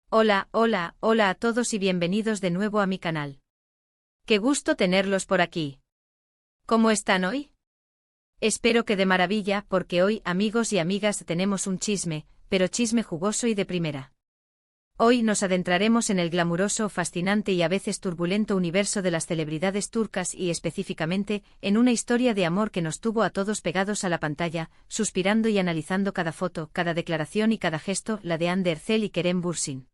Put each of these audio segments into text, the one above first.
Hola, hola, hola a todos y bienvenidos de nuevo a mi canal. Qué gusto tenerlos por aquí. ¿Cómo están hoy? Espero que de maravilla, porque hoy, amigos y amigas, tenemos un chisme, pero chisme jugoso y de primera. Hoy nos adentraremos en el glamuroso, fascinante y a veces turbulento universo de las celebridades turcas y específicamente, en una historia de amor que nos tuvo a todos pegados a la pantalla, suspirando y analizando cada foto, cada declaración y cada gesto, la de Hande Erçel y Kerem Bürsin.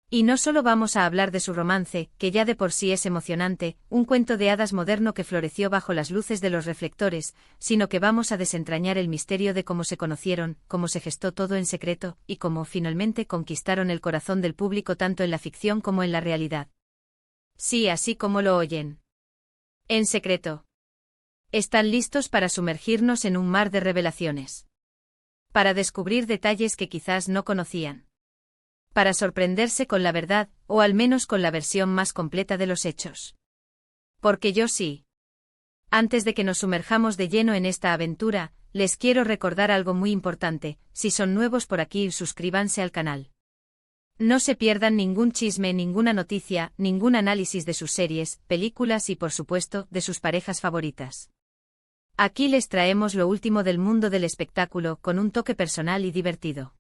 Y no solo vamos a hablar de su romance, que ya de por sí es emocionante, un cuento de hadas moderno que floreció bajo las luces de los reflectores, sino que vamos a desentrañar el misterio de cómo se conocieron, cómo se gestó todo en secreto, y cómo finalmente conquistaron el corazón del público tanto en la ficción como en la realidad. Sí, así como lo oyen. En secreto. ¿Están listos para sumergirnos en un mar de revelaciones? Para descubrir detalles que quizás no conocían. Para sorprenderse con la verdad, o al menos con la versión más completa de los hechos. Porque yo sí. Antes de que nos sumerjamos de lleno en esta aventura, les quiero recordar algo muy importante: si son nuevos por aquí, suscríbanse al canal. No se pierdan ningún chisme, ninguna noticia, ningún análisis de sus series, películas y por supuesto, de sus parejas favoritas. Aquí les traemos lo último del mundo del espectáculo, con un toque personal y divertido.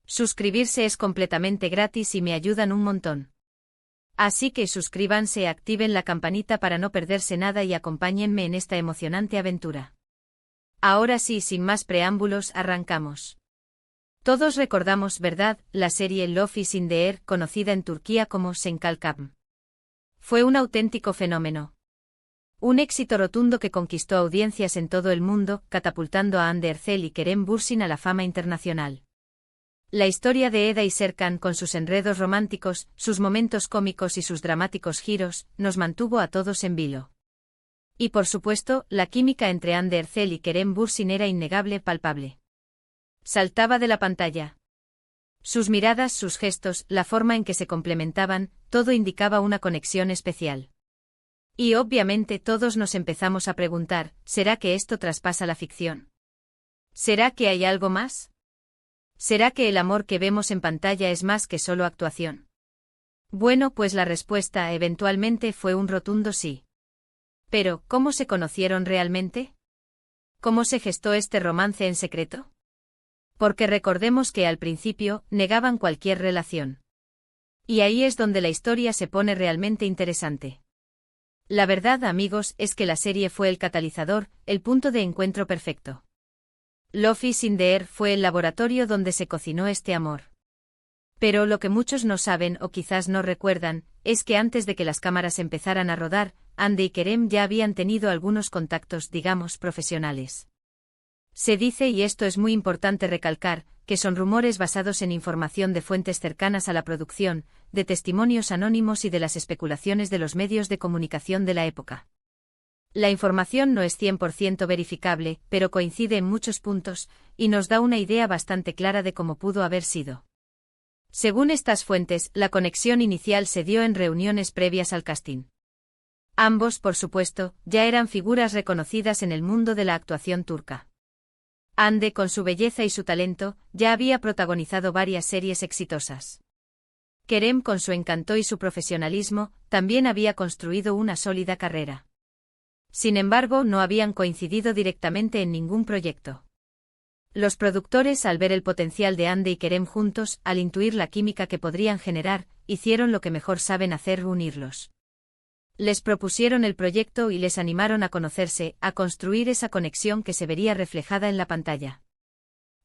Suscribirse es completamente gratis y me ayudan un montón. Así que suscríbanse, activen la campanita para no perderse nada y acompáñenme en esta emocionante aventura. Ahora sí, sin más preámbulos, arrancamos. Todos recordamos, ¿verdad?, la serie Love is in the Air, conocida en Turquía como Sen Kalkam. Fue un auténtico fenómeno. Un éxito rotundo que conquistó audiencias en todo el mundo, catapultando a Hande Erçel y Kerem Bürsin a la fama internacional. La historia de Eda y Serkan, con sus enredos románticos, sus momentos cómicos y sus dramáticos giros, nos mantuvo a todos en vilo. Y por supuesto, la química entre Hande Erçel y Kerem Bürsin era innegable, palpable. Saltaba de la pantalla. Sus miradas, sus gestos, la forma en que se complementaban, todo indicaba una conexión especial. Y obviamente todos nos empezamos a preguntar, ¿será que esto traspasa la ficción? ¿Será que hay algo más? ¿Será que el amor que vemos en pantalla es más que solo actuación? Bueno, pues la respuesta eventualmente fue un rotundo sí. Pero, ¿cómo se conocieron realmente? ¿Cómo se gestó este romance en secreto? Porque recordemos que al principio negaban cualquier relación. Y ahí es donde la historia se pone realmente interesante. La verdad, amigos, es que la serie fue el catalizador, el punto de encuentro perfecto. Love is in the Air fue el laboratorio donde se cocinó este amor. Pero lo que muchos no saben o quizás no recuerdan, es que antes de que las cámaras empezaran a rodar, Hande y Kerem ya habían tenido algunos contactos, digamos, profesionales. Se dice, y esto es muy importante recalcar, que son rumores basados en información de fuentes cercanas a la producción, de testimonios anónimos y de las especulaciones de los medios de comunicación de la época. La información no es 100% verificable, pero coincide en muchos puntos, y nos da una idea bastante clara de cómo pudo haber sido. Según estas fuentes, la conexión inicial se dio en reuniones previas al casting. Ambos, por supuesto, ya eran figuras reconocidas en el mundo de la actuación turca. Hande, con su belleza y su talento, ya había protagonizado varias series exitosas. Kerem, con su encanto y su profesionalismo, también había construido una sólida carrera. Sin embargo, no habían coincidido directamente en ningún proyecto. Los productores, al ver el potencial de Hande y Kerem juntos, al intuir la química que podrían generar, hicieron lo que mejor saben hacer: unirlos. Les propusieron el proyecto y les animaron a conocerse, a construir esa conexión que se vería reflejada en la pantalla.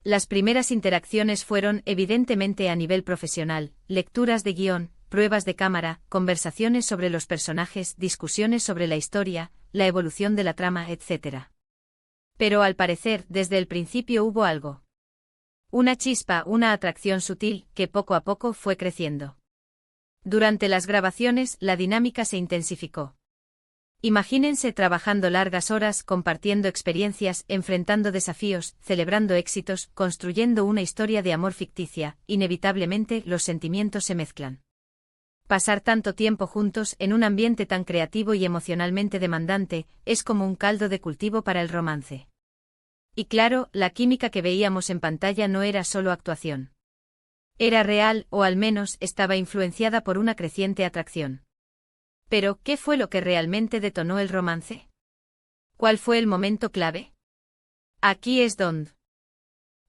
Las primeras interacciones fueron, evidentemente, a nivel profesional: lecturas de guión, pruebas de cámara, conversaciones sobre los personajes, discusiones sobre la historia, la evolución de la trama, etc. Pero al parecer, desde el principio hubo algo. Una chispa, una atracción sutil, que poco a poco fue creciendo. Durante las grabaciones, la dinámica se intensificó. Imagínense trabajando largas horas, compartiendo experiencias, enfrentando desafíos, celebrando éxitos, construyendo una historia de amor ficticia. Inevitablemente, los sentimientos se mezclan. Pasar tanto tiempo juntos en un ambiente tan creativo y emocionalmente demandante es como un caldo de cultivo para el romance. Y claro, la química que veíamos en pantalla no era solo actuación. Era real, o al menos estaba influenciada por una creciente atracción. Pero, ¿qué fue lo que realmente detonó el romance? ¿Cuál fue el momento clave? Aquí es donde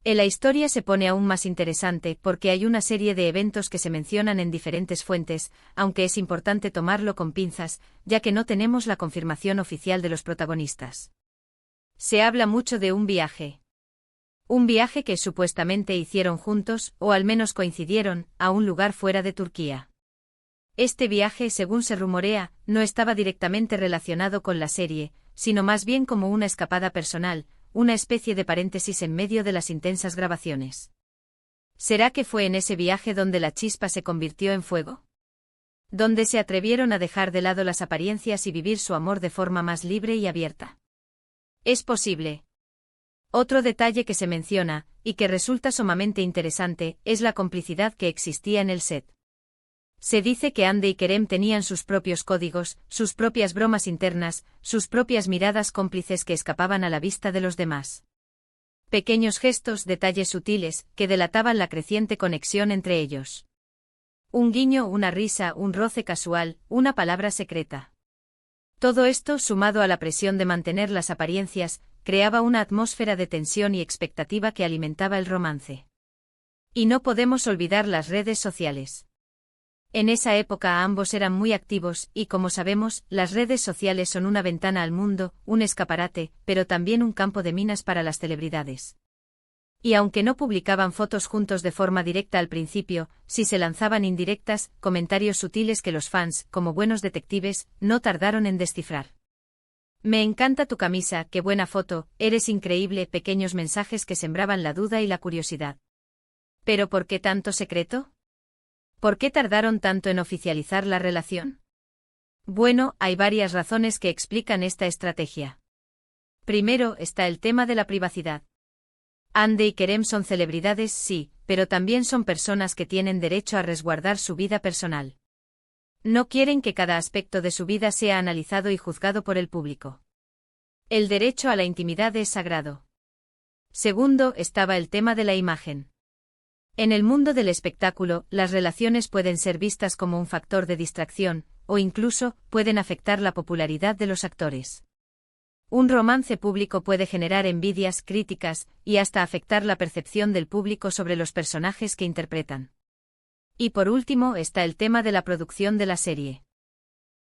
la historia se pone aún más interesante porque hay una serie de eventos que se mencionan en diferentes fuentes, aunque es importante tomarlo con pinzas, ya que no tenemos la confirmación oficial de los protagonistas. Se habla mucho de un viaje. Un viaje que supuestamente hicieron juntos, o al menos coincidieron, a un lugar fuera de Turquía. Este viaje, según se rumorea, no estaba directamente relacionado con la serie, sino más bien como una escapada personal, una especie de paréntesis en medio de las intensas grabaciones. ¿Será que fue en ese viaje donde la chispa se convirtió en fuego? ¿Donde se atrevieron a dejar de lado las apariencias y vivir su amor de forma más libre y abierta? Es posible. Otro detalle que se menciona, y que resulta sumamente interesante, es la complicidad que existía en el set. Se dice que Hande y Kerem tenían sus propios códigos, sus propias bromas internas, sus propias miradas cómplices que escapaban a la vista de los demás. Pequeños gestos, detalles sutiles, que delataban la creciente conexión entre ellos. Un guiño, una risa, un roce casual, una palabra secreta. Todo esto, sumado a la presión de mantener las apariencias, creaba una atmósfera de tensión y expectativa que alimentaba el romance. Y no podemos olvidar las redes sociales. En esa época ambos eran muy activos y, como sabemos, las redes sociales son una ventana al mundo, un escaparate, pero también un campo de minas para las celebridades. Y aunque no publicaban fotos juntos de forma directa al principio, sí se lanzaban indirectas, comentarios sutiles que los fans, como buenos detectives, no tardaron en descifrar. Me encanta tu camisa, qué buena foto, eres increíble, pequeños mensajes que sembraban la duda y la curiosidad. ¿Pero por qué tanto secreto? ¿Por qué tardaron tanto en oficializar la relación? Bueno, hay varias razones que explican esta estrategia. Primero está el tema de la privacidad. Hande y Kerem son celebridades, sí, pero también son personas que tienen derecho a resguardar su vida personal. No quieren que cada aspecto de su vida sea analizado y juzgado por el público. El derecho a la intimidad es sagrado. Segundo, estaba el tema de la imagen. En el mundo del espectáculo, las relaciones pueden ser vistas como un factor de distracción, o incluso, pueden afectar la popularidad de los actores. Un romance público puede generar envidias, críticas, y hasta afectar la percepción del público sobre los personajes que interpretan. Y por último está el tema de la producción de la serie.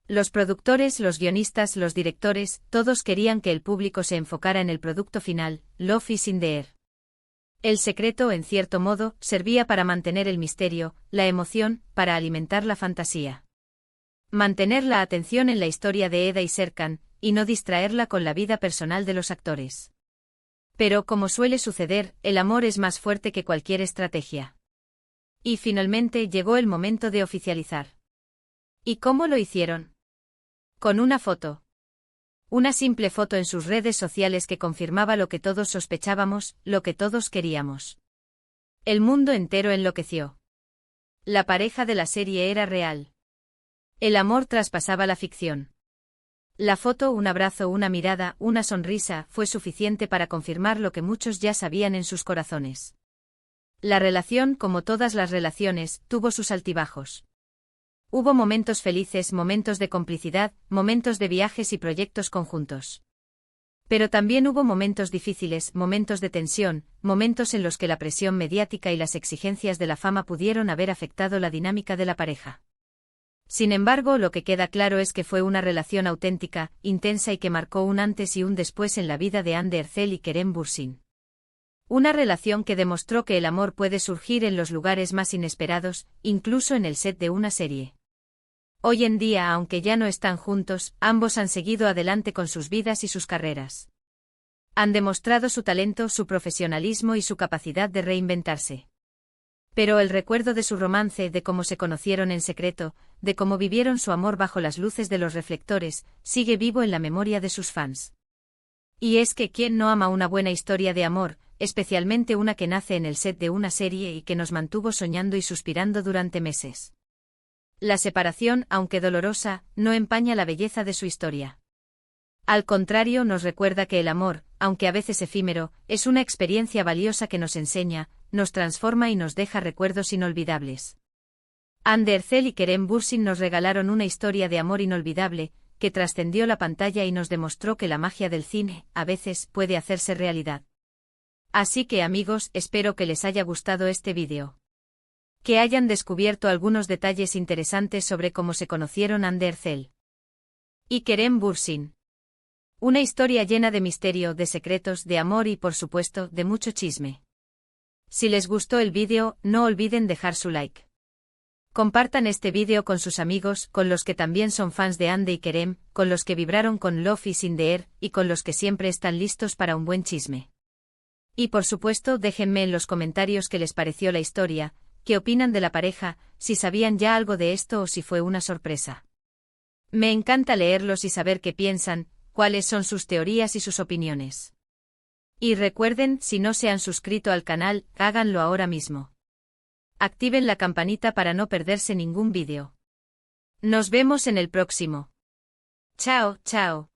Los productores, los guionistas, los directores, todos querían que el público se enfocara en el producto final, Love is in the air. El secreto, en cierto modo, servía para mantener el misterio, la emoción, para alimentar la fantasía. Mantener la atención en la historia de Eda y Serkan, y no distraerla con la vida personal de los actores. Pero, como suele suceder, el amor es más fuerte que cualquier estrategia. Y finalmente llegó el momento de oficializar. ¿Y cómo lo hicieron? Con una foto. Una simple foto en sus redes sociales que confirmaba lo que todos sospechábamos, lo que todos queríamos. El mundo entero enloqueció. La pareja de la serie era real. El amor traspasaba la ficción. La foto, un abrazo, una mirada, una sonrisa, fue suficiente para confirmar lo que muchos ya sabían en sus corazones. La relación, como todas las relaciones, tuvo sus altibajos. Hubo momentos felices, momentos de complicidad, momentos de viajes y proyectos conjuntos. Pero también hubo momentos difíciles, momentos de tensión, momentos en los que la presión mediática y las exigencias de la fama pudieron haber afectado la dinámica de la pareja. Sin embargo, lo que queda claro es que fue una relación auténtica, intensa y que marcó un antes y un después en la vida de Hande Erçel y Kerem Bürsin. Una relación que demostró que el amor puede surgir en los lugares más inesperados, incluso en el set de una serie. Hoy en día, aunque ya no están juntos, ambos han seguido adelante con sus vidas y sus carreras. Han demostrado su talento, su profesionalismo y su capacidad de reinventarse. Pero el recuerdo de su romance, de cómo se conocieron en secreto, de cómo vivieron su amor bajo las luces de los reflectores, sigue vivo en la memoria de sus fans. Y es que ¿quién no ama una buena historia de amor, especialmente una que nace en el set de una serie y que nos mantuvo soñando y suspirando durante meses? La separación, aunque dolorosa, no empaña la belleza de su historia. Al contrario, nos recuerda que el amor, aunque a veces efímero, es una experiencia valiosa que nos enseña, nos transforma y nos deja recuerdos inolvidables. Ander Zel y Kerem Bürsin nos regalaron una historia de amor inolvidable, que trascendió la pantalla y nos demostró que la magia del cine, a veces, puede hacerse realidad. Así que amigos, espero que les haya gustado este vídeo. Que hayan descubierto algunos detalles interesantes sobre cómo se conocieron Ander Zel y Kerem Bürsin. Una historia llena de misterio, de secretos, de amor y por supuesto, de mucho chisme. Si les gustó el vídeo, no olviden dejar su like. Compartan este vídeo con sus amigos, con los que también son fans de Ande y Kerem, con los que vibraron con Love is in the Air, y con los que siempre están listos para un buen chisme. Y por supuesto, déjenme en los comentarios qué les pareció la historia, qué opinan de la pareja, si sabían ya algo de esto o si fue una sorpresa. Me encanta leerlos y saber qué piensan, cuáles son sus teorías y sus opiniones. Y recuerden, si no se han suscrito al canal, háganlo ahora mismo. Activen la campanita para no perderse ningún vídeo. Nos vemos en el próximo. Chao, chao.